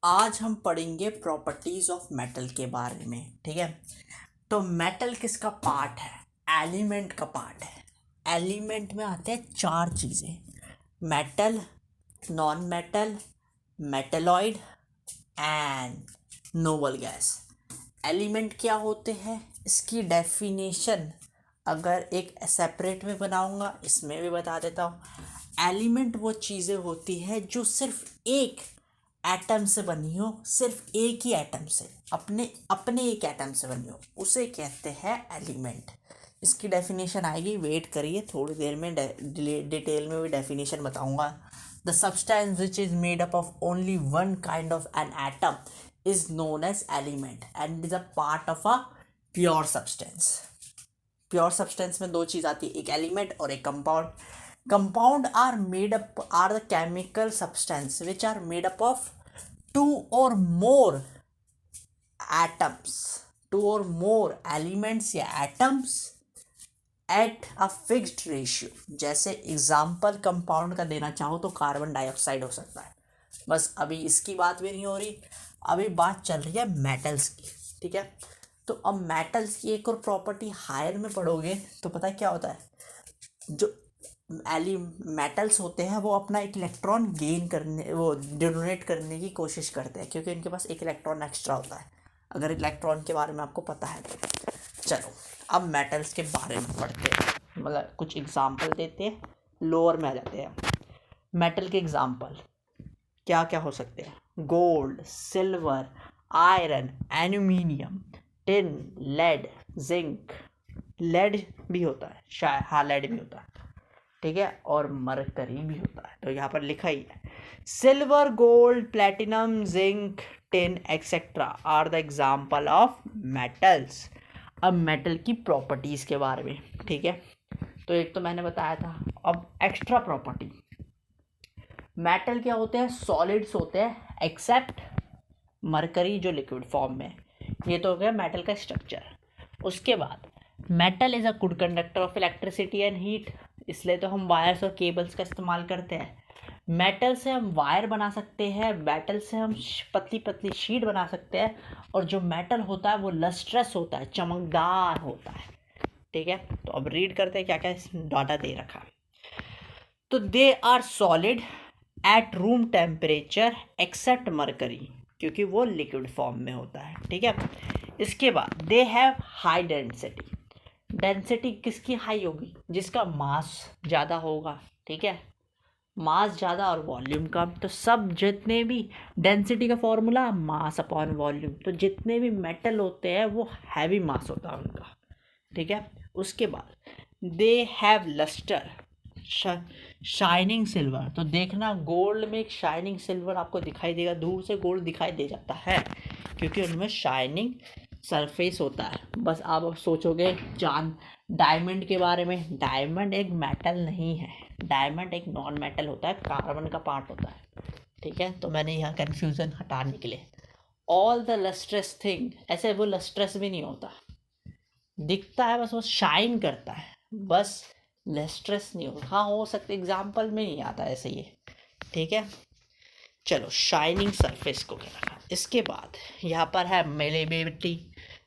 आज हम पढ़ेंगे प्रॉपर्टीज ऑफ मेटल के बारे में। ठीक है, तो मेटल किसका पार्ट है? एलिमेंट का पार्ट है। एलिमेंट में आते हैं चार चीज़ें: metal, non metal, metalloid and noble gas. Element क्या होते हैं, इसकी डेफिनेशन अगर एक सेपरेट में बनाऊंगा, इसमें भी बता देता हूँ। एलिमेंट वो चीज़ें होती है जो सिर्फ एक एटम से बनी हो, सिर्फ एक ही एटम से, अपने अपने एक एटम से बनी हो, उसे कहते हैं एलिमेंट। इसकी डेफिनेशन आएगी, वेट करिए, थोड़ी देर में डिटेल में भी डेफिनेशन बताऊंगा। The substance which is made up of only one kind of an atom is known as element and is a part of a pure substance. Pure substance में दो चीज आती है, एक एलिमेंट और एक compound. Compound are made up are the chemical substance which are made up of two or more atoms, two or more elements या atoms at a fixed ratio. जैसे एग्जाम्पल कंपाउंड का देना चाहो तो कार्बन डाइऑक्साइड हो सकता है। बस अभी इसकी बात भी नहीं हो रही, अभी बात चल रही है मेटल्स की। ठीक है, तो अब मेटल्स की एक और प्रॉपर्टी हायर में पढ़ोगे तो पता है क्या होता है। जो मेटल्स होते हैं वो अपना एक इलेक्ट्रॉन गेन करने, वो डोनेट करने की कोशिश करते हैं, क्योंकि उनके पास एक इलेक्ट्रॉन एक्स्ट्रा होता है। अगर इलेक्ट्रॉन के बारे में आपको पता है तो चलो अब मेटल्स के बारे में पढ़ते हैं, मतलब कुछ एग्जाम्पल देते हैं, लोअर में आ जाते हैं। मेटल के एग्जाम्पल क्या क्या हो सकते हैं? Gold, silver, iron, aluminium, tin, lead, zinc. Lead भी होता है शायद, हाँ लेड भी होता है। ठीक है, और मरकरी भी होता है, तो यहाँ पर लिखा ही है। Silver, gold, platinum, zinc, tin etcetera are the example of metals. अब मेटल की प्रॉपर्टीज के बारे में, ठीक है, तो एक तो मैंने बताया था। अब एक्स्ट्रा प्रॉपर्टी, मेटल क्या होते हैं? सॉलिड्स होते हैं एक्सेप्ट मरकरी जो लिक्विड फॉर्म में। ये तो हो गया मेटल का स्ट्रक्चर। उसके बाद metal is a good conductor of electricity and heat, इसलिए तो हम वायर्स और केबल्स का इस्तेमाल करते हैं। मेटल से हम वायर बना सकते हैं, मेटल से हम पतली पतली शीट बना सकते हैं, और जो मेटल होता है वो लस्ट्रस होता है, चमकदार होता है। ठीक है, तो अब रीड करते हैं क्या क्या डाटा दे रखा। तो they are solid at room temperature except mercury, क्योंकि वो लिक्विड फॉर्म में होता है। ठीक है, इसके बाद they have high density. Density किसकी हाई होगी? जिसका मास ज़्यादा होगा। ठीक है, मास ज़्यादा और वॉल्यूम कम, तो सब जितने भी डेंसिटी का फॉर्मूला मास अपॉन वॉल्यूम, तो जितने भी मेटल होते हैं वो हैवी मास होता है उनका। ठीक है, उसके बाद they have lustre, shining silver. तो देखना गोल्ड में एक शाइनिंग सिल्वर आपको दिखाई देगा, दूर से गोल्ड दिखाई दे जाता है क्योंकि उनमें शाइनिंग सरफेस होता है। बस आप अब सोचोगे डायमंड के बारे में। डायमंड एक मेटल नहीं है, डायमंड एक नॉन मेटल होता है, कार्बन का पार्ट होता है। ठीक है, तो मैंने यहाँ कन्फ्यूज़न हटाने के लिए। ऑल द लस्ट्रस थिंग, ऐसे वो लस्ट्रस भी नहीं होता, दिखता है बस, वो शाइन करता है बस, लस्ट्रस नहीं होता। हाँ हो सकता एग्जाम्पल में नहीं आता ऐसे ये। ठीक है, चलो शाइनिंग सरफेस को क्या रखा। इसके बाद यहाँ पर है malleability,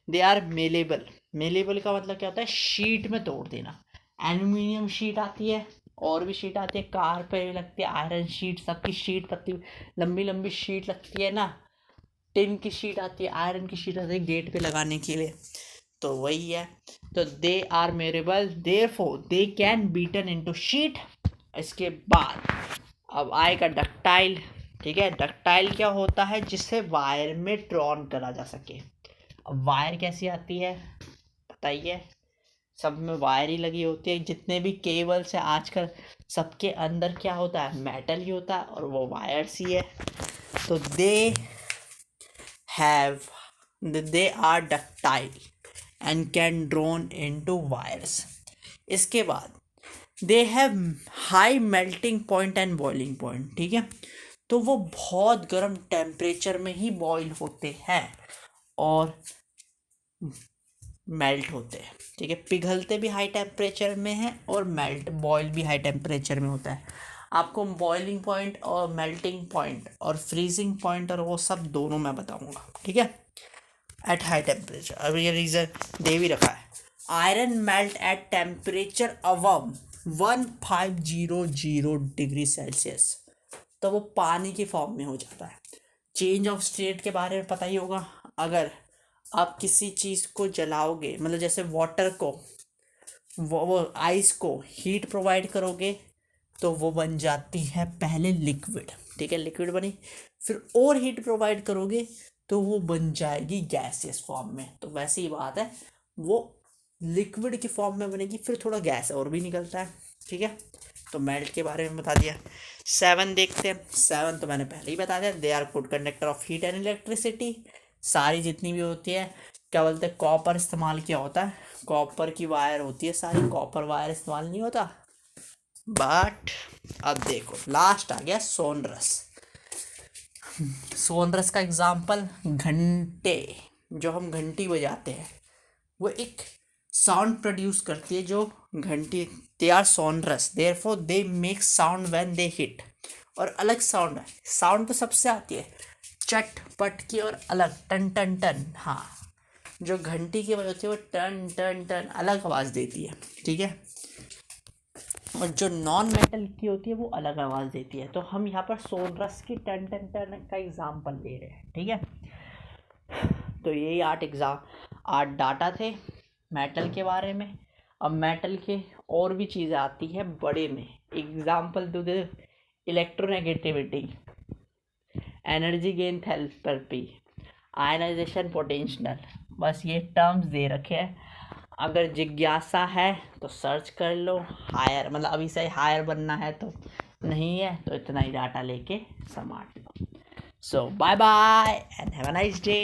they are malleable. Malleable का मतलब क्या होता है? शीट में तोड़ देना। एल्यूमिनियम शीट आती है, और भी शीट आती है, कार पे लगती है आयरन शीट, सबकी शीट पतली लंबी लंबी शीट लगती है ना। टिन की शीट आती है, आयरन की शीट आती है गेट पे लगाने के लिए, तो वही है। तो they are malleable, therefore they can beaten into sheet. इसके बाद अब आएगा डक्टाइल। ठीक है, डक्टाइल क्या होता है? जिसे वायर में ड्रॉन करा जा सके। अब वायर कैसी आती है बताइए? सब में वायर ही लगी होती है, जितने भी केबल्स है आजकल सबके अंदर क्या होता है? मेटल ही होता है, और वो वायर्स ही है। तो they are ductile and can drawn into wires. इसके बाद they have high melting point and boiling point. ठीक है, तो वो बहुत गर्म टेम्परेचर में ही बॉईल होते हैं और मेल्ट होते हैं। ठीक है, पिघलते भी हाई टेम्परेचर में हैं और मेल्ट बॉयल भी हाई टेम्परेचर में होता है। आपको बॉइलिंग पॉइंट और मेल्टिंग पॉइंट और फ्रीजिंग पॉइंट और वो सब दोनों मैं बताऊंगा, ठीक है। एट हाई टेम्परेचर, अब ये रीज़न दे भी रखा है, iron melt at temperature above 1500 degree Celsius, तो वो पानी की फॉर्म में हो जाता है। चेंज ऑफ स्टेट के बारे में पता ही होगा, अगर आप किसी चीज़ को जलाओगे, मतलब जैसे वाटर को वो आइस को हीट प्रोवाइड करोगे तो वो बन जाती है पहले लिक्विड, ठीक है, लिक्विड बनी, फिर और हीट प्रोवाइड करोगे तो वो बन जाएगी गैसियस फॉर्म में। तो वैसे ही बात है, वो लिक्विड की फॉर्म में बनेगी, फिर थोड़ा गैस और भी निकलता है, ठीक है। तो मेल्ट के बारे में बता दिया। 7 देखते हैं। 7 तो मैंने पहले ही बता दिया, they are good conductor of heat and electricity. सारी जितनी भी होती है, क्या बोलते हैं, कॉपर इस्तेमाल किया होता है, कॉपर की वायर होती है सारी, कॉपर वायर इस्तेमाल नहीं होता। बट अब देखो लास्ट आ गया सोनरस। सोनरस का एग्जाम्पल घंटे, जो हम घंटी बजाते हैं, वो एक साउंड प्रोड्यूस करती है जो घंटी, they are sonorous, therefore they make sound when they hit. और अलग साउंड है, साउंड तो सबसे आती है, चट पट की और अलग टन टन टन, हाँ, जो घंटी की आवाज़ होती है वो टन टन टन अलग आवाज़ देती है, ठीक है। और जो नॉन मेटल की होती है वो अलग आवाज़ देती है। तो हम यहाँ पर सोनरस की टन टन टन का एग्जाम्पल ले रहे हैं, ठीक है। तो यही 8 डाटा थे मेटल के बारे में। अब मेटल के और भी चीज़ें आती है बड़े में, एग्जाम्पल तो दे, electronegativity, energy gain enthalpy, ionization potential, बस ये टर्म्स दे रखे हैं। अगर जिज्ञासा है तो सर्च कर लो, हायर मतलब अभी से हायर बनना है तो नहीं है तो इतना ही डाटा लेके समाट लो। So bye bye and have a nice day.